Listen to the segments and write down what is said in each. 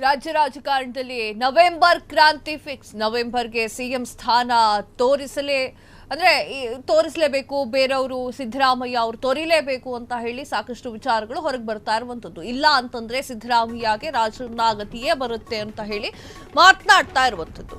ರಾಜ್ಯ ರಾಜಕಾರಣದಲ್ಲಿ ನವೆಂಬರ್ ಕ್ರಾಂತಿ ಫಿಕ್ಸ್. ನವೆಂಬರ್ಗೆ ಸಿಎಂ ಸ್ಥಾನ ತೋರಿಸಲೇಬೇಕು, ಬೇರೆಯವರು ಸಿದ್ದರಾಮಯ್ಯ ಅವರು ತೊರಿಲೇಬೇಕು ಅಂತ ಹೇಳಿ ಸಾಕಷ್ಟು ವಿಚಾರಗಳು ಹೊರಗೆ ಬರ್ತಾ ಇರುವಂತದ್ದು. ಇಲ್ಲ ಅಂತಂದ್ರೆ ಸಿದ್ದರಾಮಯ್ಯಗೆ ರಾಜನಾಗತಿಯೇ ಬರುತ್ತೆ ಅಂತ ಹೇಳಿ ಮಾತನಾಡ್ತಾ ಇರುವಂತದ್ದು.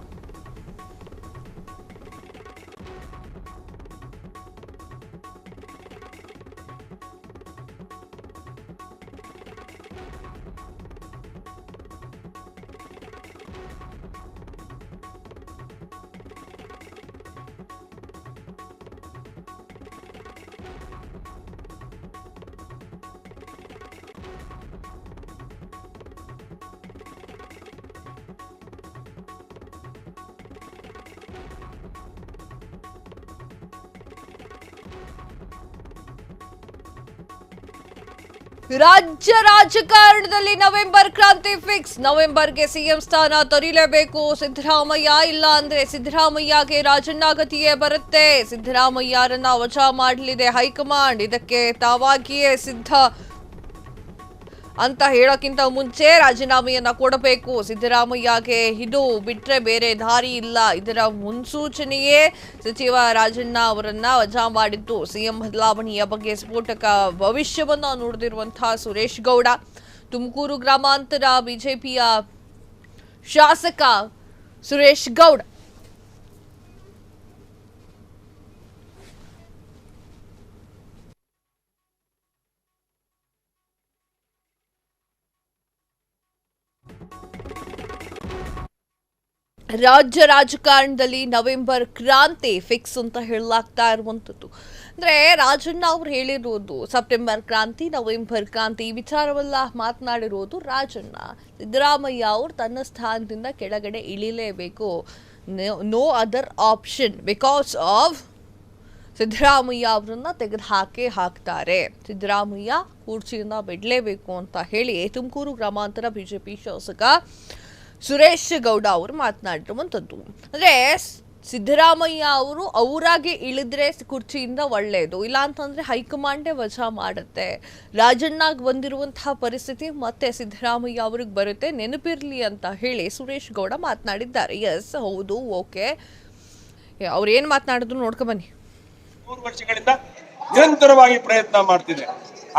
ರಾಜ್ಯ ರಾಜಕಾರಣದಲ್ಲಿ ನವೆಂಬರ್ ಕ್ರಾಂತಿ ಫಿಕ್ಸ್. ನವೆಂಬರ್ಗೆ ಸಿಎಂ ಸ್ಥಾನ ತೊರಿಲೇಬೇಕು ಸಿದ್ದರಾಮಯ್ಯ, ಇಲ್ಲ ಅಂದ್ರೆ ಸಿದ್ದರಾಮಯ್ಯಗೆ ರಾಜನಾಗತಿಯೇ ಬರುತ್ತೆ. ಸಿದ್ದರಾಮಯ್ಯರನ್ನ ವಜಾ ಮಾಡಲಿದೆ ಹೈಕಮಾಂಡ್, ಇದಕ್ಕೆ ತಾವಾಗಿಯೇ ಸಿದ್ಧ ಅಂತ ಹೇಳೋಕ್ಕಿಂತ ಮುಂಚೆ ರಾಜೀನಾಮೆಯನ್ನ ಕೊಡಬೇಕು ಸಿದ್ದರಾಮಯ್ಯಗೆ. ಇದು ಬಿಟ್ರೆ ಬೇರೆ ದಾರಿ ಇಲ್ಲ. ಇದರ ಮುನ್ಸೂಚನೆಯೇ ಸಚಿವ ರಾಜಣ್ಣ ಅವರನ್ನ ವಜಾ ಮಾಡಿದ್ದು. ಸಿಎಂ ಬದಲಾವಣೆಯ ಬಗ್ಗೆ ಸ್ಫೋಟಕ ಭವಿಷ್ಯವನ್ನ ನುಡಿದಿರುವಂತಹ ಸುರೇಶ್ ಗೌಡ. ತುಮಕೂರು ಗ್ರಾಮಾಂತರ ಬಿಜೆಪಿಯ ಶಾಸಕ ಸುರೇಶ್ ಗೌಡ ರಾಜ್ಯ ರಾಜಕಾರಣದಲ್ಲಿ ನವೆಂಬರ್ ಕ್ರಾಂತಿ ಫಿಕ್ಸ್ ಅಂತ ಹೇಳಲಾಗ್ತಾ ಇರುವಂಥದ್ದು. ಅಂದರೆ ರಾಜಣ್ಣ ಅವರು ಹೇಳಿರೋದು ಸೆಪ್ಟೆಂಬರ್ ಕ್ರಾಂತಿ, ನವೆಂಬರ್ ಕ್ರಾಂತಿ ಈ ವಿಚಾರವೆಲ್ಲ ಮಾತನಾಡಿರೋದು ರಾಜಣ್ಣ. ಸಿದ್ದರಾಮಯ್ಯ ಅವರು ತನ್ನ ಸ್ಥಾನದಿಂದ ಕೆಳಗಡೆ ಇಳಿಲೇಬೇಕು, no other option, because of Siddaramaiah ಅವರನ್ನ ತೆಗೆದು ಹಾಕ್ತಾರೆ. ಸಿದ್ದರಾಮಯ್ಯ ಕುರ್ಚಿಯಿಂದ ಬಿಡಲೇಬೇಕು ಅಂತ ಹೇಳಿ ತುಮಕೂರು ಗ್ರಾಮಾಂತರ ಬಿಜೆಪಿ ಶಾಸಕ ಸುರೇಶ್ ಗೌಡ ಅವರು ಮಾತನಾಡಿರುವಂಥದ್ದು. ಅಂದರೆ ಸಿದ್ದರಾಮಯ್ಯ ಅವರು ಅವರಾಗೆ ಇಳಿದ್ರೆ ಕುರ್ಚಿಯಿಂದ ಒಳ್ಳೆಯದು, ಇಲ್ಲ ಅಂತಂದರೆ ಹೈಕಮಾಂಡೇ ವಜಾ ಮಾಡುತ್ತೆ. ರಾಜಣ್ಣಗೆ ಬಂದಿರುವಂತಹ ಪರಿಸ್ಥಿತಿ ಮತ್ತೆ ಸಿದ್ದರಾಮಯ್ಯ ಅವ್ರಿಗೆ ಬರುತ್ತೆ, ನೆನಪಿರಲಿ ಅಂತ ಹೇಳಿ ಸುರೇಶ್ ಗೌಡ ಮಾತನಾಡಿದ್ದಾರೆ. ಎಸ್, ಹೌದು, ಓಕೆ, ಅವ್ರು ಏನು ಮಾತನಾಡಿದ್ರು ನೋಡ್ಕೊಂಬನ್ನಿ. 3 ವರ್ಷಗಳಿಂದ ನಿರಂತರವಾಗಿ ಪ್ರಯತ್ನ ಮಾಡ್ತಿದೆ.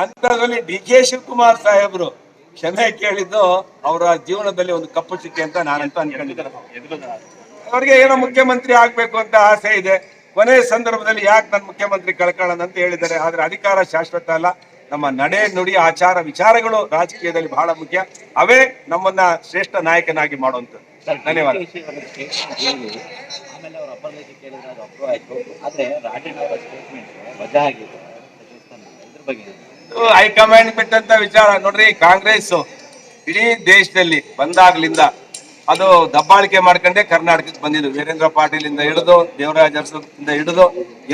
ಅಂತರಲ್ಲಿ ಡಿ.ಕೆ. ಶಿವಕುಮಾರ್ ಸಾಹೇಬರು ಕ್ಷಮೆ ಕೇಳಿದ್ದು ಅವರ ಜೀವನದಲ್ಲಿ ಒಂದು ಕಪ್ಪು ಚುಕ್ಕೆ ಅಂತ ನಾನಂತೂ ಅನ್ಕೊಂಡಿದ್ದೇನೆ. ಅವರಿಗೆ ಏನೋ ಮುಖ್ಯಮಂತ್ರಿ ಆಗ್ಬೇಕು ಅಂತ ಆಸೆ ಇದೆ. ಕೊನೆಯ ಸಂದರ್ಭದಲ್ಲಿ ಯಾಕೆ ನನ್ನ ಮುಖ್ಯಮಂತ್ರಿ ಕಳ್ಕೊಳ್ಳೋಣ ಅಂತ ಹೇಳಿದ್ದಾರೆ. ಆದ್ರೆ ಅಧಿಕಾರ ಶಾಶ್ವತ ಅಲ್ಲ. ನಮ್ಮ ನಡೆ, ನುಡಿ, ಆಚಾರ, ವಿಚಾರಗಳು ರಾಜಕೀಯದಲ್ಲಿ ಬಹಳ ಮುಖ್ಯ. ಅವೇ ನಮ್ಮನ್ನ ಶ್ರೇಷ್ಠ ನಾಯಕನಾಗಿ ಮಾಡುವಂಥದ್ದು. ಧನ್ಯವಾದ. ಹೈಕಮಾಂಡ್ ಬಿಟ್ಟಂತ ವಿಚಾರ ನೋಡ್ರಿ. ಕಾಂಗ್ರೆಸ್ ಇಡೀ ದೇಶದಲ್ಲಿ ಬಂದಾಗ್ಲಿಂದ ಅದು ದಬ್ಬಾಳಿಕೆ ಮಾಡ್ಕೊಂಡೆ ಕರ್ನಾಟಕಕ್ಕೆ ಬಂದಿದ್ದು. ವೀರೇಂದ್ರ ಪಾಟೀಲ್ ಇಂದ ಹಿಡಿದು ದೇವರಾಜ ಅರಸಿಂದ ಹಿಡಿದು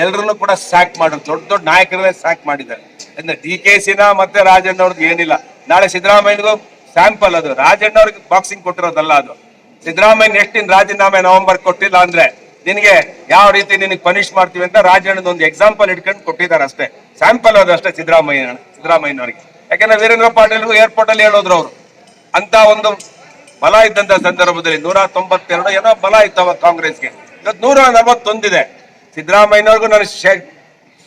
ಎಲ್ಲರನ್ನು ಕೂಡ ಸ್ಯಾಕ್ ಮಾಡಿದ್ರು. ದೊಡ್ಡ ದೊಡ್ಡ ನಾಯಕರನ್ನೇ ಸ್ಯಾಕ್ ಮಾಡಿದ್ದಾರೆ. ಡಿ.ಕೆ.ಸಿನ ಮತ್ತೆ ರಾಜಣ್ಣ ಅವ್ರದ್ದು ಏನಿಲ್ಲ. ನಾಳೆ ಸಿದ್ದರಾಮಯ್ಯಗೂ ಸ್ಯಾಂಪಲ್ ಅದು. ರಾಜಣ್ಣ ಅವ್ರಿಗೆ ಬಾಕ್ಸಿಂಗ್ ಕೊಟ್ಟಿರೋದಲ್ಲ ಅದು. ಸಿದ್ದರಾಮಯ್ಯ ನೆಕ್ಸ್ಟ್ ರಾಜೀನಾಮೆ ನವೆಂಬರ್ ಕೊಟ್ಟಿಲ್ಲ ಅಂದ್ರೆ ನಿನಗೆ ಯಾವ ರೀತಿ ನಿನಗೆ ಪನಿಷ್ ಮಾಡ್ತೀವಿ ಅಂತ ರಾಜಣ್ಣನ ಒಂದು ಎಕ್ಸಾಂಪಲ್ ಇಟ್ಕೊಂಡು ಕೊಟ್ಟಿದ್ದಾರೆ ಅಷ್ಟೇ. ಸ್ಯಾಂಪಲ್ ಅದು ಅಷ್ಟೇ ಸಿದ್ದರಾಮಯ್ಯನವರಿಗೆ. ಯಾಕಂದ್ರೆ ವೀರೇಂದ್ರ ಪಾಟೀಲ್ಗೂ ಏರ್ಪೋರ್ಟ್ ಅಲ್ಲಿ ಹೇಳೋದ್ರು ಅವರು. ಅಂತ ಒಂದು ಬಲ ಇದ್ದಂತ ಸಂದರ್ಭದಲ್ಲಿ 192 ಏನೋ ಬಲ ಇತ್ತವ ಕಾಂಗ್ರೆಸ್ಗೆ. ಇವತ್ತು 141 ಇದೆ. ಸಿದ್ದರಾಮಯ್ಯನವ್ರಿಗೂ ನನಗೆ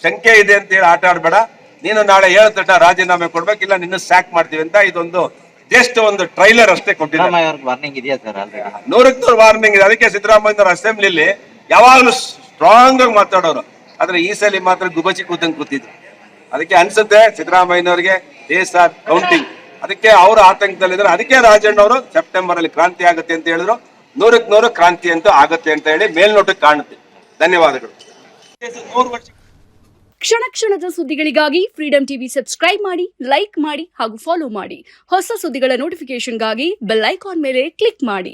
ಶಂಕೆ ಇದೆ ಅಂತ ಹೇಳಿ ಆಟ ಆಡ್ಬೇಡ. ನೀನು ನಾಳೆ 7 ತಟ ರಾಜೀನಾಮೆ ಕೊಡ್ಬೇಕಿಲ್ಲ, ನಿನ್ನ ಸ್ಯಾಕ್ ಮಾಡ್ತೀವಿ ಅಂತ ಇದೊಂದು ಜಸ್ಟ್ ಒಂದು ಟ್ರೈಲರ್ ಅಷ್ಟೇ ಕೊಟ್ಟಿದ್ದಾರೆ. 100ಕ್ಕೆ ವಾರ್ನಿಂಗ್ ಇದೆ. ಅದಕ್ಕೆ ಸಿದ್ದರಾಮಯ್ಯನವ್ರ ಅಸೆಂಬ್ಲಿಲಿ ಯಾವಾಗಲೂ ಸ್ಟ್ರಾಂಗ್ ಆಗಿ ಮಾತಾಡೋರು. ಆದ್ರೆ ಈ ಸಲ ಮಾತ್ರ ಗುಬಚಿ ಕೂತಂಗ್ ಕೂತಿದ್ರು. ಅದಕ್ಕೆ ಅನ್ಸುತ್ತೆ ಸಿದ್ದರಾಮಯ್ಯನವ್ರಿಗೆ ಡೇಸ್ ಆರ್ ಕೌಂಟಿಂಗ್. ಅದಕ್ಕೆ ಅವರು ಆತಂಕದಲ್ಲಿದ್ದಾರೆ. ಅದಕ್ಕೆ ರಾಜಣ್ಣ ಅವರು ಸೆಪ್ಟೆಂಬರ್ ಅಲ್ಲಿ ಕ್ರಾಂತಿ ಆಗುತ್ತೆ ಅಂತ ಹೇಳಿದ್ರು. 100ಕ್ಕೆ 100 ಕ್ರಾಂತಿ ಅಂತೂ ಆಗುತ್ತೆ ಅಂತ ಹೇಳಿ ಮೇಲ್ನೋಟಕ್ಕೆ ಕಾಣುತ್ತೆ. ಧನ್ಯವಾದಗಳು. ಕ್ಷಣ ಕ್ಷಣದ ಸುದ್ದಿಗಳಿಗಾಗಿ ಫ್ರೀಡಂ ಟಿವಿ ಸಬ್ಸ್ಕ್ರೈಬ್ ಮಾಡಿ, ಲೈಕ್ ಮಾಡಿ ಹಾಗೂ ಫಾಲೋ ಮಾಡಿ. ಹೊಸ ಸುದ್ದಿಗಳ ನೋಟಿಫಿಕೇಶನ್ಗಾಗಿ ಬೆಲ್ ಐಕಾನ್ ಮೇಲೆ ಕ್ಲಿಕ್ ಮಾಡಿ.